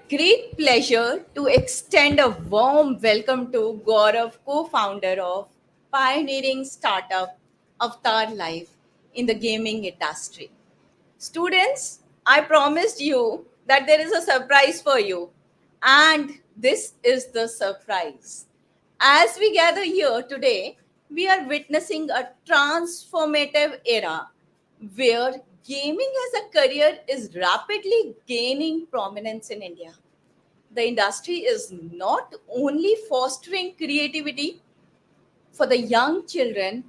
Great pleasure to extend a warm welcome to Gaurav, co-founder of pioneering startup Avatar Life in the gaming industry. Students, I promised you that there is a surprise for you, and this is the surprise. As we gather here today, we are witnessing a transformative era where gaming as a career is rapidly gaining prominence in India. The industry is not only fostering creativity for the young children,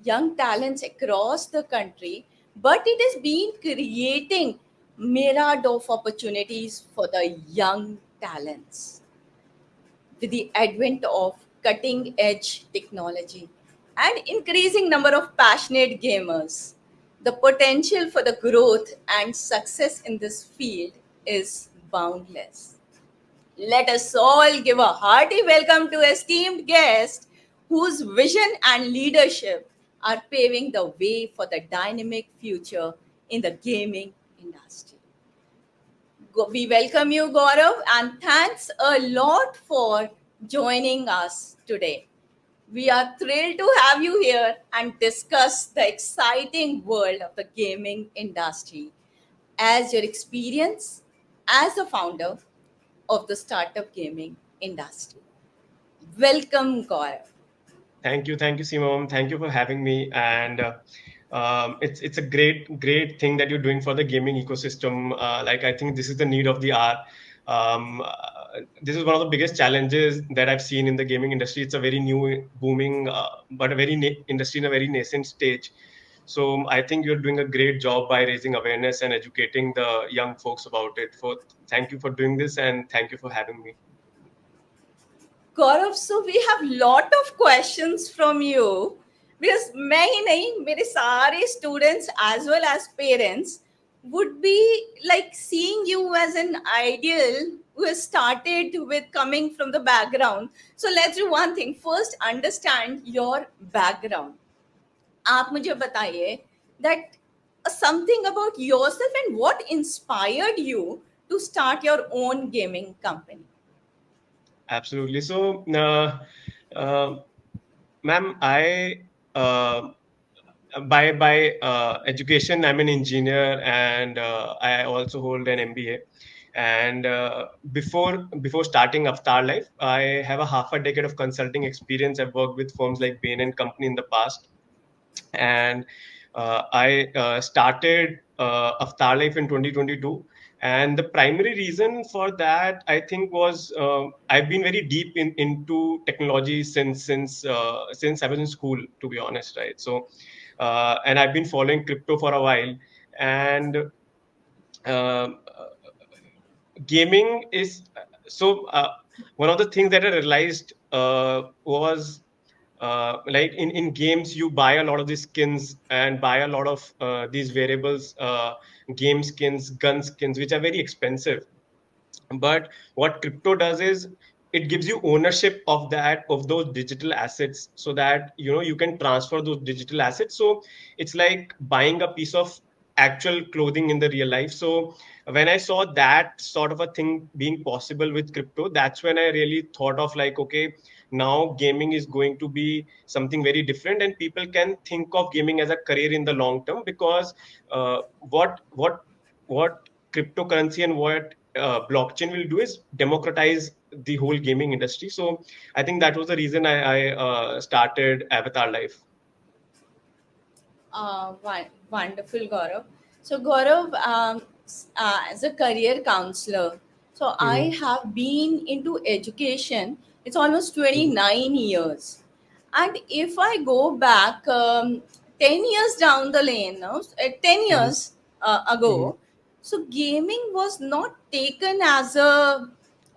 young talents across the country, but it has been creating myriad of opportunities for the young talents with the advent of cutting edge technology and increasing number of passionate gamers. The potential for the growth and success in this field is boundless. Let us all give a hearty welcome to esteemed guest whose vision and leadership are paving the way for the dynamic future in the gaming industry. We welcome you, Gaurav, and thanks a lot for joining us today. We are thrilled to have you here and discuss the exciting world of the gaming industry as your experience as a founder of the startup gaming industry. Welcome, Gaurav. Thank you, Simon. Thank you for having me. And it's a great thing that you're doing for the gaming ecosystem. I think this is the need of the hour. This is one of the biggest challenges that I've seen in the gaming industry. It's a very new, booming, but a very industry in a very nascent stage. So I think you're doing a great job by raising awareness and educating the young folks about it. For thank you for doing this, and thank you for having me. Gaurav, so we have lot of questions from you because मैं ही नहीं मेरे सारे students as well as parents would be like seeing you as an ideal who has started with coming from the background. So let's do one thing. First, understand your background. आप मुझे बताइए that something about yourself and what inspired you to start your own gaming company. Absolutely. So, uh, ma'am, I by education, I'm an engineer, and I also hold an MBA. And before starting Avatar Life, I have a half a decade of consulting experience. I've worked with firms like Bain and Company in the past, and I started Avatar Life in 2022. And the primary reason for that, I think, was I've been very deep into technology since I was in school, to be honest, right? So, and I've been following crypto for a while, and uh, gaming is so. One of the things that I realized was in games you buy a lot of these skins and buy a lot of these variables, game skins, gun skins, which are very expensive. But what crypto does is it gives you ownership of those digital assets, so that you can transfer those digital assets. So it's like buying a piece of actual clothing in the real life. So when I saw that sort of a thing being possible with crypto, that's when I really thought of, like, okay, now gaming is going to be something very different, and people can think of gaming as a career in the long term, because what cryptocurrency and what blockchain will do is democratize the whole gaming industry. So I think that was the reason I started Avatar Life. Wonderful, Gaurav. So, Gaurav, as a career counselor, so Hmm. I have been into education. It's almost 29 years. And if I go back 10 years down the lane, no, 10 Hmm. years Hmm. ago, so gaming was not taken as a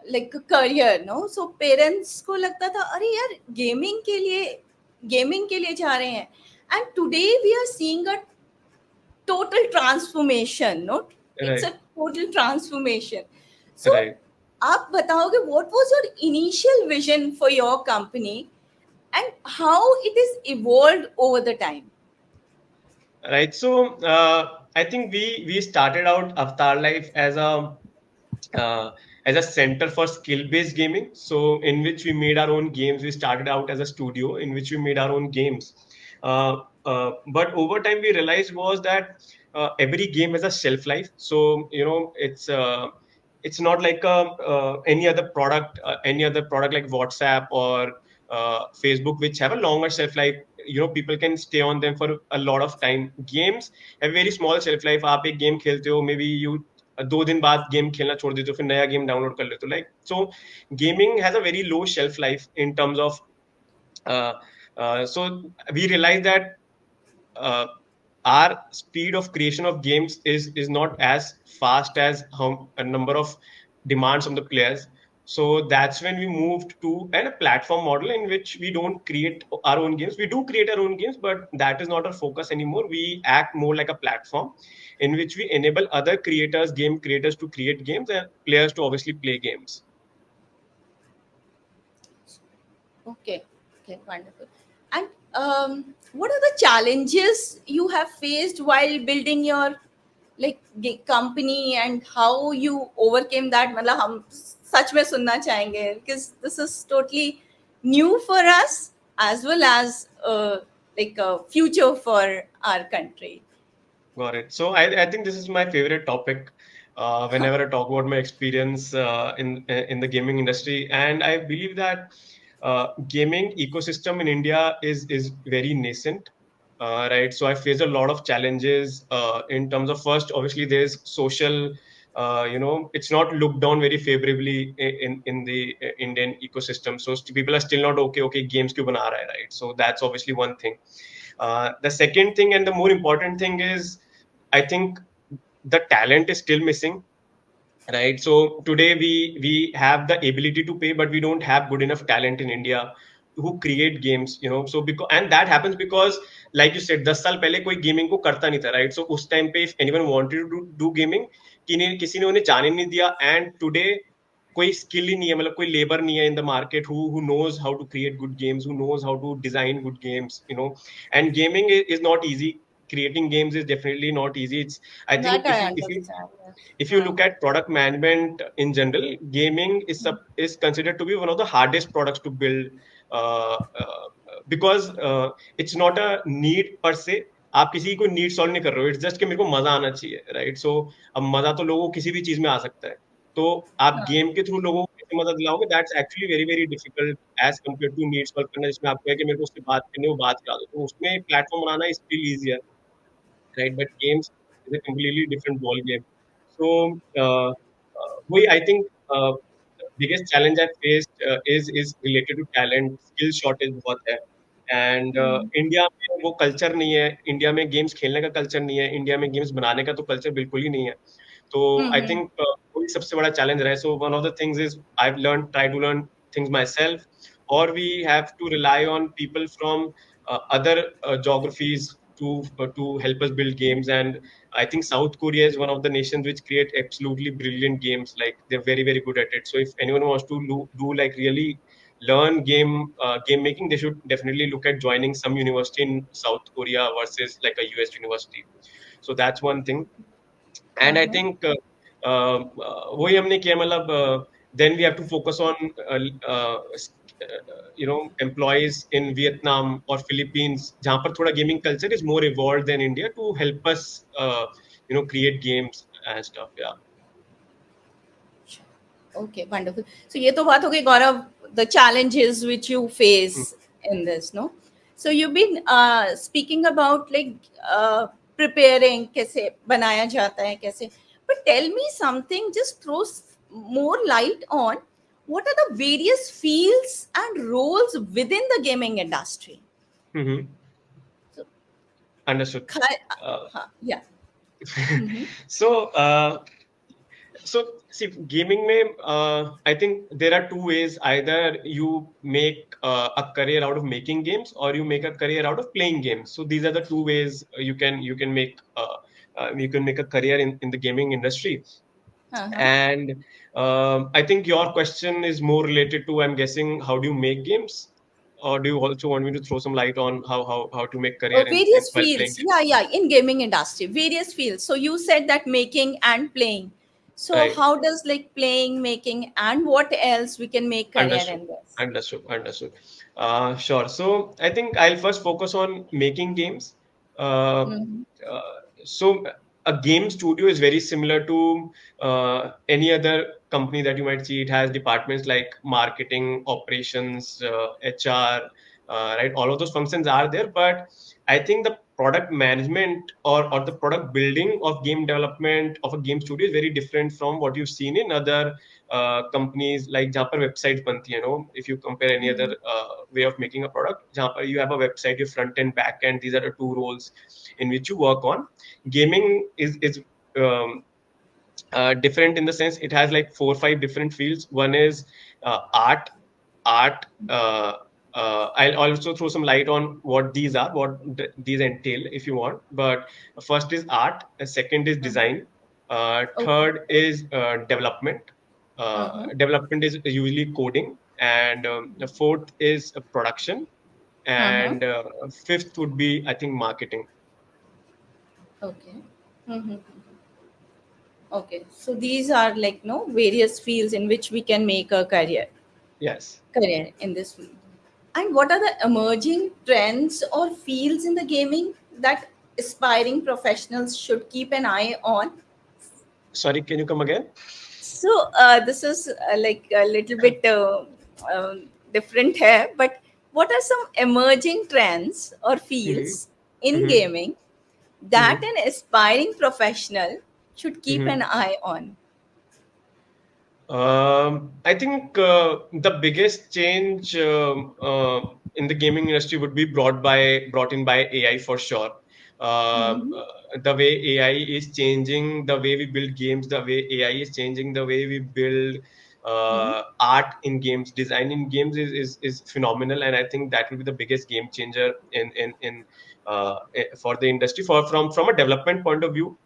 like a career, no. So parents को लगता था अरे यार gaming के लिए जा रहे हैं. And today we are seeing a total transformation, no, it's a Right, total transformation. So right, आप बताओगे what was your initial vision for your company and how it is evolved over the time. right. So I think we started out Avatar Life as a uh, as a center for skill-based gaming. So in which we made our own games. We started out as a studio in which we made our own games. But over time we realized was that every game has a shelf life. So it's not like any other product like WhatsApp or Facebook, which have a longer shelf life. People can stay on them for a lot of time. Games have very small shelf life. आप एक game खेलते हो, maybe you 2 दिन बाद game खेलना छोड़ देते हो, फिर नया गेम डाउनलोड कर लेते हो. Like so gaming has a very low shelf life in terms of so we realize that our speed of creation of games is not as fast as how a number of demands from the players. So that's when we moved to a platform model in which we don't create our own games. We do create our own games, but that is not our focus anymore. We act more like a platform in which we enable other creators, game creators, to create games and players to obviously play games. Okay, okay, wonderful. And what are the challenges you have faced while building your company, and how you overcame that? मतलब हम सच में सुनना चाहेंगे, because this is totally new for us as well as like a future for our country. Got it. So I think this is my favorite topic whenever I talk about my experience in the gaming industry, and I believe that gaming ecosystem in India is very nascent, right? So I face a lot of challenges in terms of, first, obviously there's social. It's not looked down very favorably in the Indian ecosystem. So people are still not okay, games क्यों बना रहा है, right? So that's obviously one thing. The second thing and the more important thing is, I think the talent is still missing, right? So today we have the ability to pay, but we don't have good enough talent in India who create games. So because, and that happens because, like you said, 10 साल पहले कोई gaming को करता नहीं था, right? So उस time पे if anyone wanted to do gaming, किसी ने उन्हें जाने नहीं दिया. And today कोई स्किल ही नहीं है, मतलब कोई लेबर नहीं है in the market who knows how to create good games, who knows how to design good games. And gaming is not easy. Creating games is definitely not easy. It's, I think, That I understand. if you look at product management in general, gaming is considered to be one of the hardest products to build, because it's not a need per se. आप किसी को need solve नहीं कर रहे हो, it's just कि मेरे को मजा आना चाहिए, राइट? सो अब मजा तो लोगों को किसी भी चीज में आ सकता है. तो आप गेम के थ्रू लोगों को कैसे मजा दिलाओगे, that's actually very very difficult as compare to need solve करना, जिसमें आपको है कि मेरे को उससे बात करनी है, वो बात करा दो. तो उसमें platform banana is still easier, right? But games is a completely different ball game. So I think the biggest challenge I faced is related to talent. Skill shortage बहुत है. And इंडिया में वो कल्चर नहीं है, India में games खेलने का culture नहीं है, इंडिया में गेम्स बनाने का तो कल्चर बिल्कुल ही नहीं है. तो आई थिंक वही सबसे बड़ा चैलेंज रहा है. So one of the things is I have try to learn things myself, or we have to rely on people from other geographies to help us build games. And I think South Korea is one of the nations which create absolutely brilliant games. Like, they're very very good at it. So if anyone wants to do like really learn game making, they should definitely look at joining some university in South Korea versus like a US university. So that's one thing. And I think वही हमने किया, मतलब then we have to focus on employees in Vietnam or Philippines, जहाँ पर थोड़ा gaming culture is more evolved than India, to help us create games and stuff. Yeah. Okay, wonderful. So ये तो बात हो गई गौरव, the challenges which you face in this, no? So you've been speaking about preparing, कैसे बनाया जाता है, कैसे. But tell me something, just throw more light on what are the various fields and roles within the gaming industry. Mm-hmm. So, Understood. Yeah. So see, gaming mein, I think there are two ways. Either you make a career out of making games, or you make a career out of playing games. So these are the two ways you can make a career in the gaming industry. And I think your question is more related to, I'm guessing, how do you make games? Or do you also want me to throw some light on how to make career various while fields? playing games? Yeah, in gaming industry, various fields. So you said that making and playing. So Right. how does like playing, making, and what else we can make career Understood. in this? Understood. Sure. So I think I'll first focus on making games. Uh, Mm-hmm. uh, so a game studio is very similar to any other company that you might see. It has departments like marketing, operations, HR, right? All of those functions are there, but I think the product management or the product building of game development of a game studio is very different from what you've seen in other companies like जहाँ पर website बनती है no if you compare any other way of making a product जहाँ पर you have a website you front end back end these are two roles in which you work on. Gaming is different in the sense it has like 4 or 5 different fields. One is art. I'll also throw some light on what these are, what these entail if you want. But first is art, second is Mm-hmm. design, Okay. third is development. Uh-huh. Development is usually coding, and the fourth is production, Uh-huh. and fifth would be, I think, marketing. Okay. Mm-hmm. Okay. So these are like no various fields in which we can make a Yes. career in this field. And what are the emerging trends or fields in the gaming that aspiring professionals should keep an eye on? Sorry, can you come again? So this is like a little bit different here, but what are some emerging trends or Hmm. fields in Hmm. gaming that Hmm. an aspiring professional should keep an Hmm. eye on? I think the biggest change in the gaming industry would be brought in by AI for sure. Mm-hmm. The way AI is changing the way we build games, the way AI is changing the way we build Mm-hmm. art in games, design in games is phenomenal, and I think that will be the biggest game changer for the industry from a development point of view.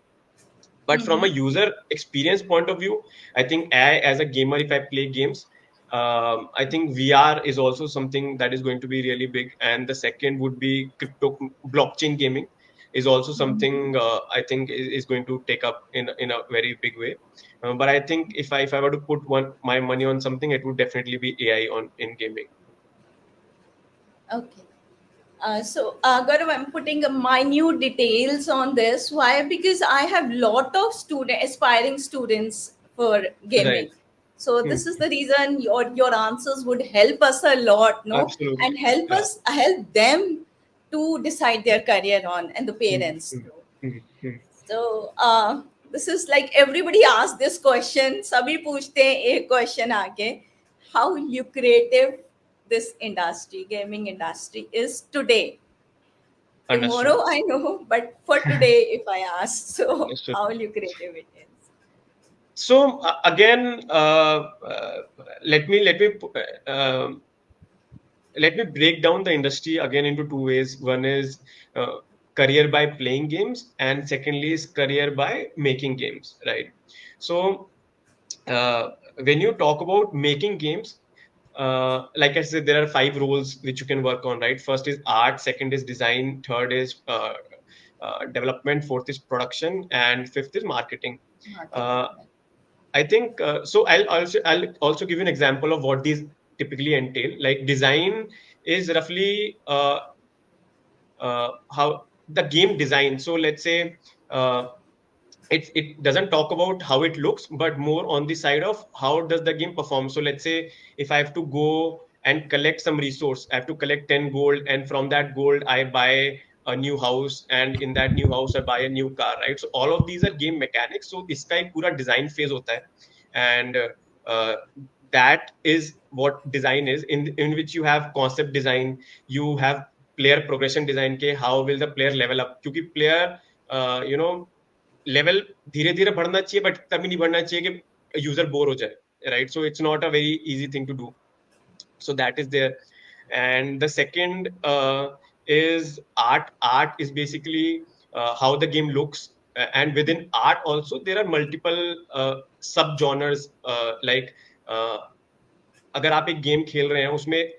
But from a Mm-hmm. user experience point of view, I think as a gamer, if I play games, I think VR is also something that is going to be really big. And the second would be crypto blockchain gaming is also Mm-hmm. something I think is going to take up in a very big way. But I think if I were to put my money on something, it would definitely be AI on in gaming. Okay. Gaurav, I'm putting a minute details on this. Why? Because I have lot of aspiring students for Right. gaming. So Hmm. this is the reason your answers would help us a lot, no, Absolutely. and Yeah. help them to decide their career on, and the Hmm. parents Hmm. too. Hmm. Hmm. So this is like everybody asks this question. सभी पूछते हैं एक question आके, how lucrative this industry, gaming industry, is today. Understood. Tomorrow I know, but for today, if I ask, so Understood. how lucrative it is. So again, um let me break down the industry again into two ways. One is uh, career by playing games, and secondly is career by making games. Right. So uh, when you talk about making games, like I said, there are 5 roles which you can work on. Right. First is art, second is design, third is development, fourth is production, and fifth is marketing. Marketing. Uh, I think so. I'll also give you an example of what these typically entail. Like design is roughly how the game design. So let's say it doesn't talk about how it looks, but more on the side of how does the game perform. So let's say if I have to go and collect some resource, I have to collect 10 gold, and from that gold I buy a new house, and in that new house I buy a new car, right? So all of these are game mechanics. So इसका एक पूरा design phase होता है, and uh, that is what design is, in which you have concept design, you have player progression design के how will the player level up, क्योंकि player you know level धीरे धीरे बढ़ना चाहिए, बट तभी नहीं बढ़ना चाहिए कि यूजर बोर हो जाए, right? So it's not a very easy thing to do. So that is there. And the second is art. Art is basically how the game looks. And within art also there are multiple sub genres, like uh, अगर आप एक game खेल रहे हैं उसमें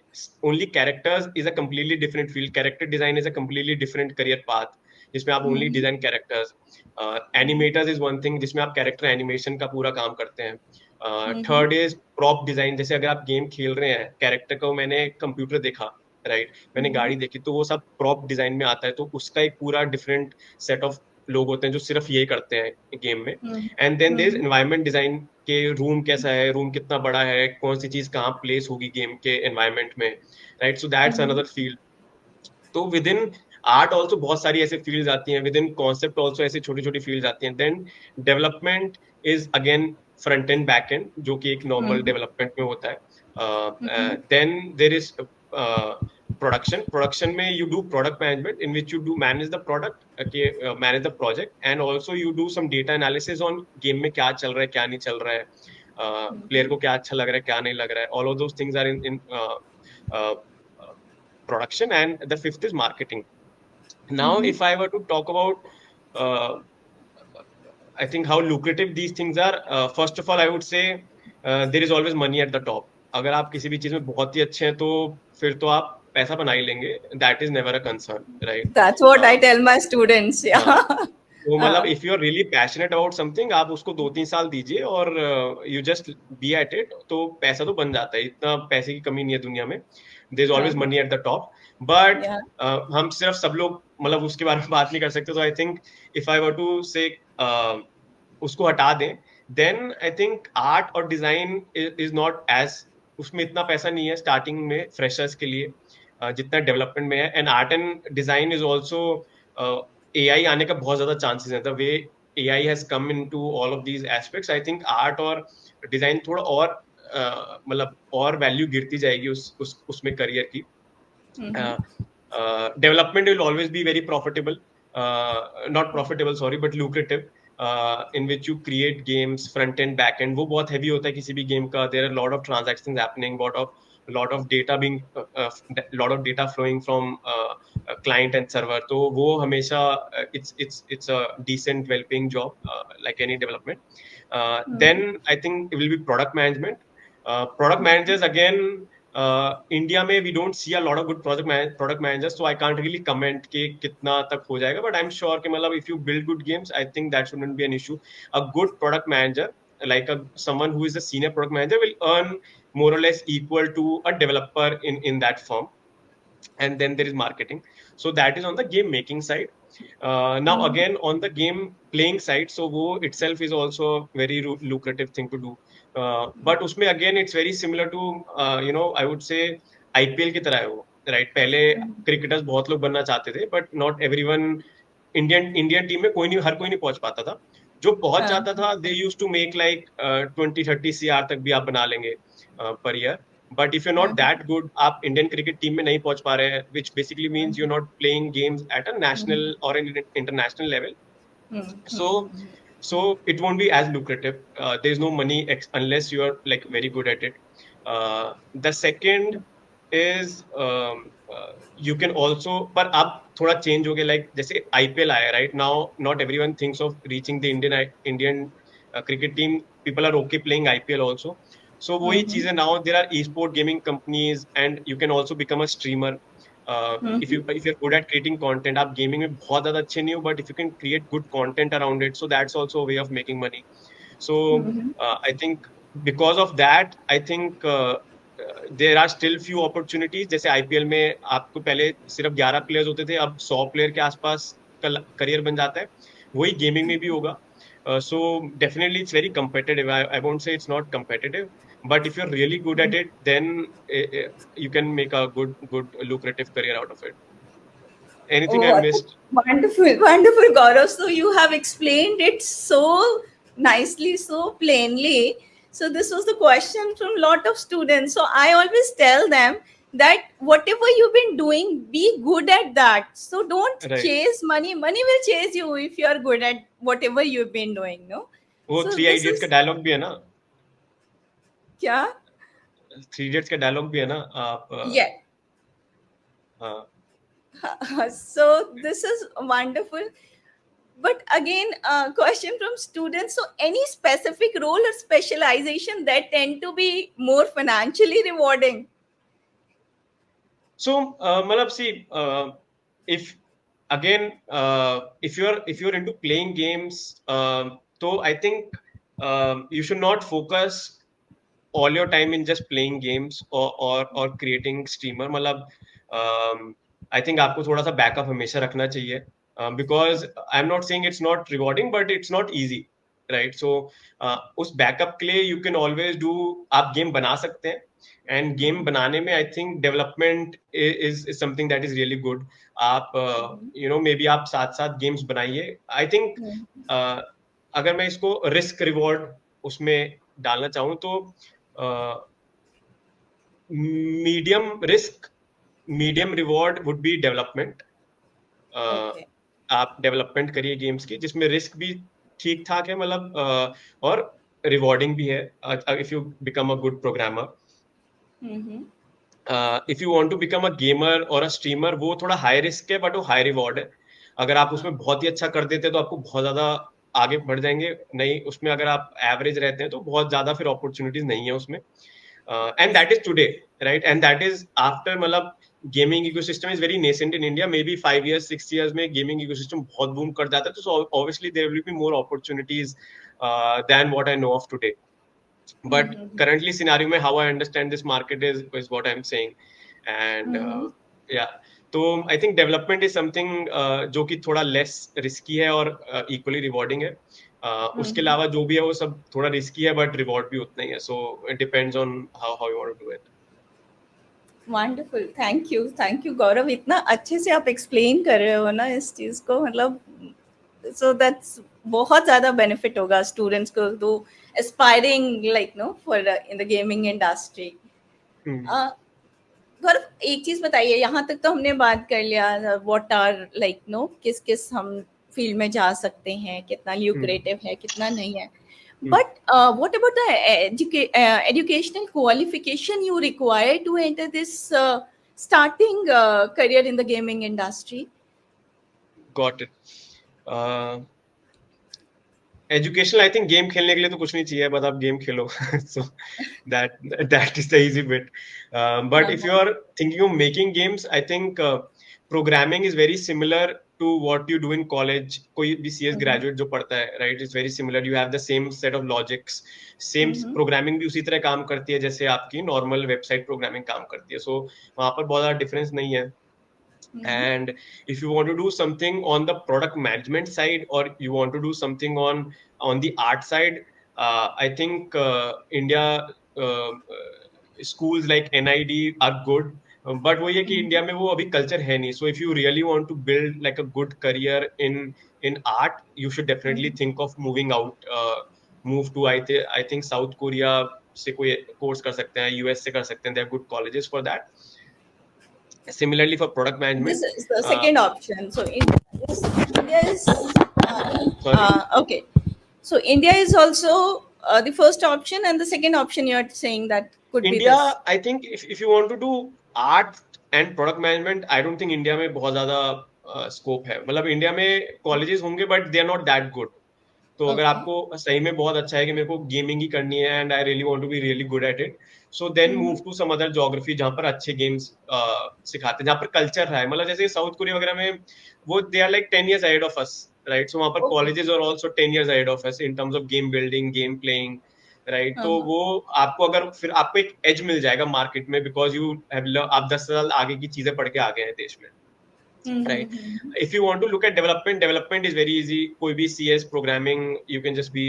only characters is a completely different field, character design is a completely different career path. जिसमें आप only design characters. Animators is one thing जिसमें आप कैरेक्टर एनिमेशन का पूरा काम करते हैं. Third is prop design. जैसे अगर आप गेम खेल रहे हैं, कैरेक्टर को मैंने कंप्यूटर देखा, राइट, मैंने गाड़ी देखी, तो वो सब प्रॉप डिजाइन में आता है. तो उसका एक पूरा डिफरेंट सेट ऑफ लोग होते हैं जो सिर्फ ये करते हैं गेम में. And then there is environment design के रूम कैसा है, रूम कितना बड़ा है, कौन सी चीज कहाँ प्लेस होगी गेम के एनवायरनमेंट में, right. So that's another field. तो विद इन आर्ट ऑल्सो बहुत सारी ऐसे फील्ड्स आती हैं, विद इन कॉन्सेप्ट ऑल्सो ऐसी छोटी छोटी फील्ड्स आती हैं. Then development is again front end back end, जो कि एक नॉर्मल डेवलपमेंट में होता है. देन देर इज प्रोडक्शन में you do product management in which you do manage the product, okay, manage the project, and also you do some data analysis on game में क्या चल रहा है, क्या नहीं चल रहा है, प्लेयर को क्या अच्छा लग रहा है, क्या नहीं लग रहा है. all of those things are in uh, production. And the fifth is marketing. Now if I were to talk about uh, I think how lucrative these things are, first of all I would say there is always money at the top. अगर आप किसी भी चीज में बहुत ही अच्छे हैं तो फिर तो आप पैसा बना ही लेंगे. That is never a concern, right. That's what I tell my students. Yeah. तो मतलब if you are really passionate about something, आप उसको 2-3 साल दीजिए और you just be at it, तो पैसा तो बन जाता है. इतना पैसे की कमी नहीं है दुनिया में. There is always money at the top. But हम सिर्फ सब लोग मतलब उसके बारे में बात नहीं कर सकते. तो I think if I were to say उसको हटा दें, देन आई थिंक आर्ट और डिजाइन इज नॉट एज, उसमें इतना पैसा नहीं है स्टार्टिंग में फ्रेशर्स के लिए जितना डेवलपमेंट में है. And art and design is also AI आने का बहुत ज्यादा चांसेस है. The way AI has come into all of these aspects, I think art और डिजाइन थोड़ा और मतलब और वैल्यू गिरती जाएगी उसमें करियर की. Development will always be very profitable, not profitable sorry but lucrative, in which you create games front end back end. वो बहुत heavy होता है किसी भी गेम का. there are a lot of transactions happening, lot of data being lot of data flowing from client and server. तो वो हमेशा it's a decent well paying job, like any development. Then I think it will be product management. Product managers again, India में we don't see a lot of good product managers, so I can't really comment कि कितना तक हो जाएगा. But I am sure कि मतलब if you build good games, I think that shouldn't be an issue. A good product manager, like someone who is a senior product manager, will earn more or less equal to a developer in that firm. And then there is marketing. So that is on the game making side. Now again on the game playing side, so wo itself is also a very lucrative thing to do. But उसमें again it's very similar to I would say IPL की तरह है वो, right. पहले cricketers बहुत लोग बनना चाहते थे, but not everyone, Indian team में हर कोई नहीं पहुंच पाता था. जो पहुंच जाता था, they used to make like 20-30 CR तक भी आप बना लेंगे per year. But if you're not that good, आप इंडियन क्रिकेट टीम में नहीं पहुंच पा रहे हैं, which basically means you're not playing games at a national or an international level. So it won't be as lucrative. There's no money unless you are like very good at it. The second is you can also, पर अब थोड़ा change हो गया. Like जैसे IPL आया, right now not everyone thinks of reaching the Indian cricket team. People are okay playing IPL also. So वही चीजें, now there are esport gaming companies and you can also become a streamer. If you're good at creating content, आप gaming में बहुत ज्यादा अच्छे नहीं हो, but if you can create good content around it, so that's also a way of making money. So I think because of that, I think there are still few opportunities. जैसे IPL में आपको पहले सिर्फ 11 players होते थे, अब 100 player के आसपास करियर बन जाता है. वही गेमिंग में भी होगा. So definitely it's very competitive. I won't say it's not competitive, but if you're really good at it, then you can make a good lucrative career out of it. Anything I missed? Wonderful, Gaurav. So you have explained it so nicely, so plainly. So this was the question from a lot of students. So I always tell them that whatever you've been doing, be good at that. So don't chase money. Money will chase you if you are good at whatever you've been doing. No. वो 3 Idiots का dialogue भी है ना? क्या? 3 Idiots का dialogue भी है ना? आप हाँ. So this is wonderful. But again, question from students. So any specific role or specialization that tend to be more financially rewarding? So, मतलब see, if again, if you're into playing games, so I think you should not focus all your time in just playing games or creating streamer. मतलब I think आपको थोड़ा सा backup हमेशा रखना चाहिए, because I'm not saying it's not rewarding, but it's not easy, right? So उस backup के लिए you can always do, आप गेम बना सकते हैं, एंड गेम बनाने में I think development is something that is really good. आप यू नो मे बी आप साथ साथ गेम्स बनाइए. आई थिंक अगर मैं इसको रिस्क रिवॉर्ड उसमें डालना चाहूँ तो medium risk medium reward would be development. Okay. आप डेवलपमेंट करिए गेम्स की जिसमें रिस्क भी ठीक ठाक है, मतलब और रिवॉर्डिंग भी है if you become a good programmer. Mm-hmm. If you want to become a gamer और अ स्ट्रीमर, वो थोड़ा हाई रिस्क है बट वो हाई रिवॉर्ड है. अगर आप उसमें बहुत ही अच्छा कर देते हैं तो आपको बहुत ज्यादा आगे बढ़ जाएंगे. नहीं, उसमें अगर आप एवरेज रहते हैं तो बहुत ज्यादा फिर अपॉर्चुनिटीज नहीं है उसमें. And that is today, right? And that is after, मतलब gaming ecosystem is very nascent in India. Maybe 5 years 6 years में गेमिंग इकोसिस्टम बहुत बूम कर जाता है, तो obviously there will be more opportunities than what I know of today. But Mm-hmm. currently scenario mein how I understand this market is what I'm saying. And Mm-hmm. yeah, तो I think development is something जो कि थोड़ा less risky है और equally rewarding है. उसके Mm-hmm. अलावा जो भी है वो सब थोड़ा risky है but reward भी उतना ही है. So it depends on how you want to do it. Wonderful, thank you Gaurav, इतना अच्छे से आप एक्सप्लेन कर रहे हो ना इस चीज को, मतलब सो दैट्स बहुत ज्यादा बेनिफिट होगा स्टूडेंट्स को तो aspiring like no for in the gaming industry. Hmm. Gaurav एक चीज बताइए, यहाँ तक तो हमने बात कर लिया व्हाट आर लाइक नो किस किस हम फील्ड में जा सकते हैं, कितना Hmm. ल्यूक्रेटिव है कितना नहीं है. Hmm. But what about the educational qualification you require to enter this starting career in the gaming industry? Got it. Educational, I think game खेलने के लिए तो कुछ नहीं चाहिए, बस आप गेम खेलो. So that that is the easy bit. But if you Uh-huh. Are thinking of making games, I think programming is very similar to what you do in college. कोई भी सीएस Mm-hmm. ग्रेजुएट जो पढ़ता है, right, is very similar. You have the same set of logics. Same Mm-hmm. Programming भी उसी तरह काम करती है जैसे आपकी नॉर्मल वेबसाइट प्रोग्रामिंग काम करती है. सो वहां पर बहुत ज्यादा डिफरेंस नहीं है. Mm-hmm. And if you want to do something on the product management side, or you want to do something on the art side, I think India, schools like NID are good. But वो ये कि India में वो अभी culture है नहीं. So if you really want to build like a good career in art, you should definitely Mm-hmm. Think of moving out. Move to I think South Korea से कोई कोर्स कर सकते हैं, यूएस से कर सकते हैं. There are good colleges for that. Similarly for product This management, is the second option. So India is sorry, okay. So India is also the first option, and the second option you are saying that could be India, this. I think if you want to do art and product management, I don't think India में बहुत ज़्यादा scope है. मतलब India में colleges होंगे but they are not that good. तो अगर Okay. आपको सही में बहुत अच्छा है कि मेरे को गेमिंग ही करनी है and I really want to be really good at it, so then Mm-hmm. Move to some other geography जहाँ पर अच्छे गेम्स सिखाते हैं, जहाँ पर कल्चर है. मतलब जैसे साउथ कोरिया वगैरह में वो they are like 10 years ahead of us, right? So वहाँ पर Okay. Colleges are also 10 years ahead of us in terms of game building, game playing, right? तो Uh-huh. वो आपको अगर फिर आपको एक एज मिल जाएगा मार्केट में, बिकॉज यू हैव, आप 10 साल आगे की चीजें पढ़ के आ गए हैं देश में, right? Mm-hmm. If you want to look at development is very easy. कोई भी CS programming, you can just be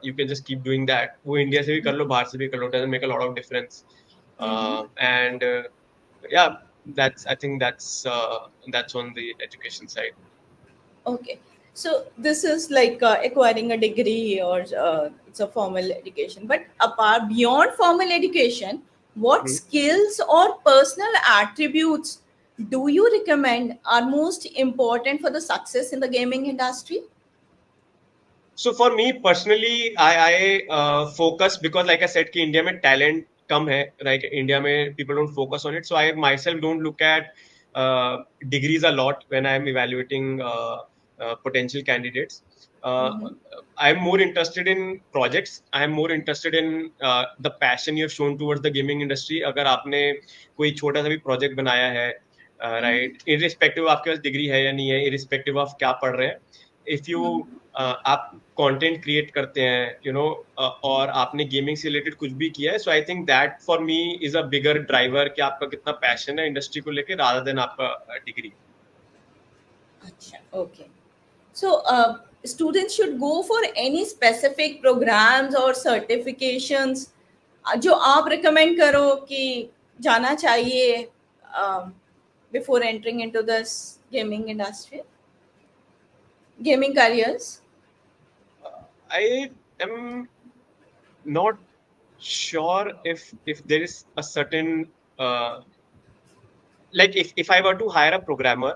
you can just keep doing that. वो इंडिया से भी कर लो, बाहर से भी कर लो, doesn't make a lot of difference. Mm-hmm. And yeah, that's, I think that's on the education side. Okay. So this is like acquiring a degree, or it's a formal education. But apart beyond formal education, what Mhm. skills or personal attributes do you recommend are most important for the success in the gaming industry? So for me personally, I focus, because like I said कि India में talent कम है, right? India में people don't focus on it. So I myself don't look at degrees a lot when I'm evaluating potential candidates. Uh, Mm-hmm. I'm more interested in projects. I'm more interested in the passion you have shown towards the gaming industry. अगर आपने कोई छोटा सा भी project बनाया है, right, irrespective आपके पास degree है या नहीं है, इरिस्पेक्टिव ऑफ क्या पढ़ रहे हैं, इफ यू आप कंटेंट क्रिएट करते हैं, और आपने गेमिंग से रिलेटेड कुछ भी किया है, so I think that for me is a bigger driver कि आपका कितना पैशन है इंडस्ट्री को लेकर, रादर देन आपका डिग्री. अच्छा, okay. So, students should go for any specific programs or certifications जो आप recommend करो कि जाना चाहिए before entering into this gaming industry, gaming careers? I am not sure if there is a certain like if I were to hire a programmer,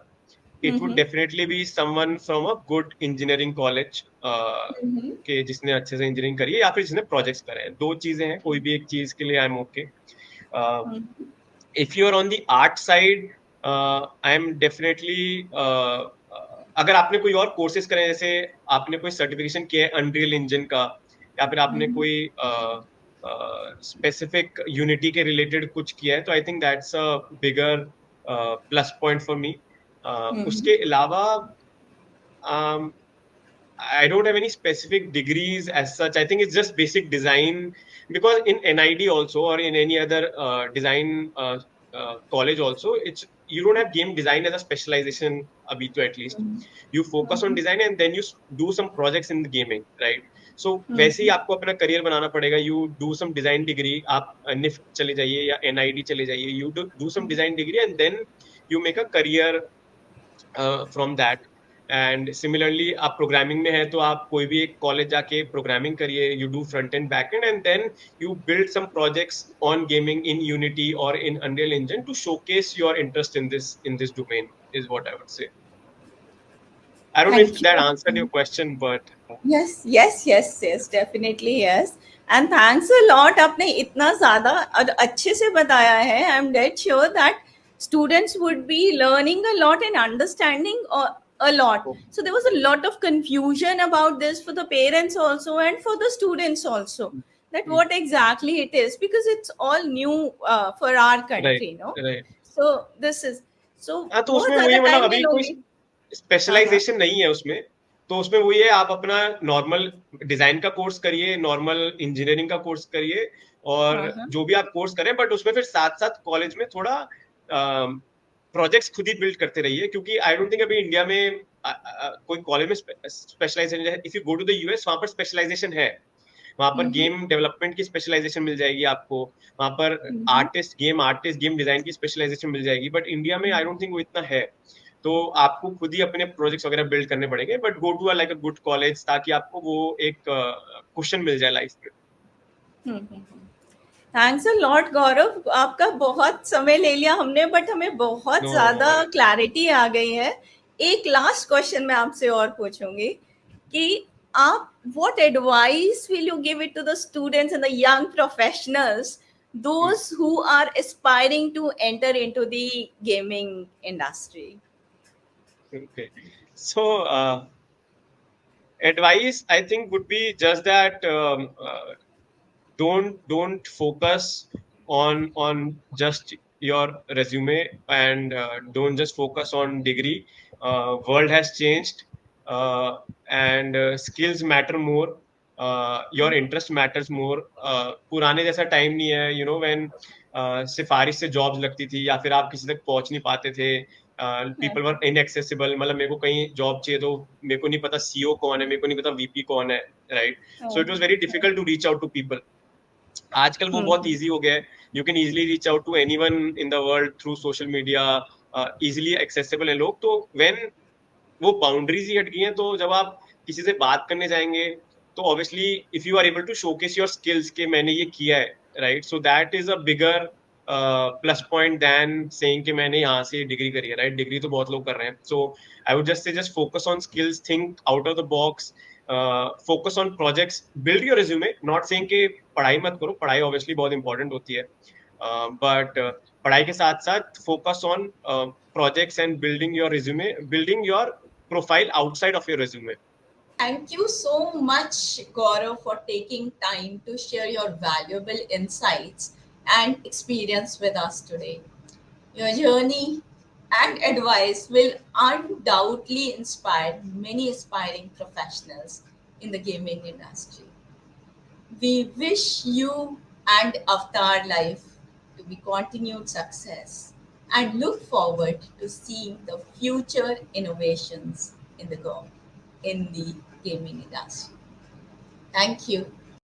it would definitely be someone from a good engineering college के जिसने अच्छे से engineering करी है या फिर जिसने projects करे हैं. दो चीजें हैं, कोई भी एक चीज के लिए I am okay. If you are on the art side, I am definitely, अगर आपने कोई और कोर्सेज करे, जैसे आपने कोई सर्टिफिकेशन किया है अनरियल इंजन का, या फिर आपने कोई स्पेसिफिक यूनिटी के रिलेटेड कुछ किया है, तो I think that's a bigger plus point for me. उसके अलावा I don't have any specific degrees as such. I think it's just basic design, because in NID also, or in any other design college also, it's you don't have game design as a specialization abhi to, at least you focus on design and then you do some projects in the gaming, right? So वैसे ही आपको अपना career बनाना पड़ेगा. You do some design degree, आप NIFT चले जाइए या NID चले जाइए, you do some design degree and then you make a career from that. And similarly आप प्रोग्रामिंग में है तो आप कोई भी एक कॉलेज जाके प्रोग्रामिंग करिए, you do front end back end then you build some projects on gaming in Unity और in Unreal engine to showcase your interest in this domain is what I would say. I don't know if Thank that you. answered your question, but yes, definitely yes. And thanks a lot. आपने इतना ज़्यादा और अच्छे से बताया है. I'm dead sure that students would be learning a lot and understanding a lot. So there was a lot of confusion about this for the parents also and for the students also. That what exactly it is, because it's all new for our country, no? right. So this is so हाँ, तो बहुत उसमें वही ज़्यादा है, मतलब time अभी ले कोई लोगे. स्पेशलाइजेशन नहीं है उसमें. तो उसमें वही है, आप अपना नॉर्मल डिजाइन का कोर्स करिए, नॉर्मल इंजीनियरिंग का कोर्स करिए, और जो भी आप कोर्स करें, बट उसमें फिर साथ साथ कॉलेज में थोड़ा प्रोजेक्ट्स खुद ही बिल्ड करते रहिए, क्योंकि आई डोंट थिंक अभी इंडिया में कोई कॉलेज में स्पेशलाइजेशन है. If you go to the US, वहां पर स्पेशलाइजेशन है, वहां पर गेम डेवलपमेंट की स्पेशलाइजेशन मिल जाएगी आपको, वहां पर आर्टिस्ट, गेम डिजाइन की स्पेशलाइजेशन मिल जाएगी, बट इंडिया में आई डोंट थिंक वो इतना है. तो आपको खुद ही अपने प्रोजेक्ट्स वगैरह बिल्ड करने पड़ेंगे, but go to like a good college, ताकि आपको वो एक क्वेश्चन मिल जाए लाइफ में. थैंक्स अ लॉट गौरव, आपका बहुत समय ले लिया हमने, बट हमें बहुत No, ज्यादा क्लैरिटी आ गई है. एक लास्ट क्वेश्चन मैं आपसे और पूछूंगी कि आप what advice will you give it to the students and the young professionals, those who are aspiring to enter into the gaming industry? Okay. So, advice I think would be just that don't focus on just your resume, and don't just focus on degree. World has changed, and skills matter more. Your interest matters more. पुराने जैसा time नहीं है, when सिफारिश से jobs लगती थी या फिर आप किसी तक पहुंच नहीं पाते थे. पीपल वर इनएक्सेसिबल, मतलब मेरे को कहीं जॉब चाहिए तो मेरे को नहीं पता सीईओ कौन है, मेरे को नहीं पता वीपी कौन है, right? So it was very difficult to reach out to people. आजकल वो बहुत इजी हो गया है. You can easily reach out to anyone in the world through social media. Easily accessible है लोग. तो व्हेन वो बाउंड्रीज ही हट गई हैं, तो जब आप किसी से बात करने जाएंगे, तो obviously if you are able to showcase your skills कि मैंने ये किया है, right, so that is a bigger plus point then saying कि मैंने यहाँ से डिग्री करी है, राइट? डिग्री तो बहुत लोग कर रहे हैं. So I would just say just focus on skills, think out of the box, focus on projects, build your resume. Not saying कि पढ़ाई मत करो, पढ़ाई ऑब्वियसली बहुत इंपॉर्टेंट होती है, बट पढ़ाई के साथ साथ focus on projects and building your resume, building your profile outside of your resume. Thank you so much, Gaurav, for taking time to share your valuable insights and experience with us today. Your journey and advice will undoubtedly inspire many aspiring professionals in the gaming industry. We wish you and Avatar Life to be continued success and look forward to seeing the future innovations in the gaming industry. Thank you.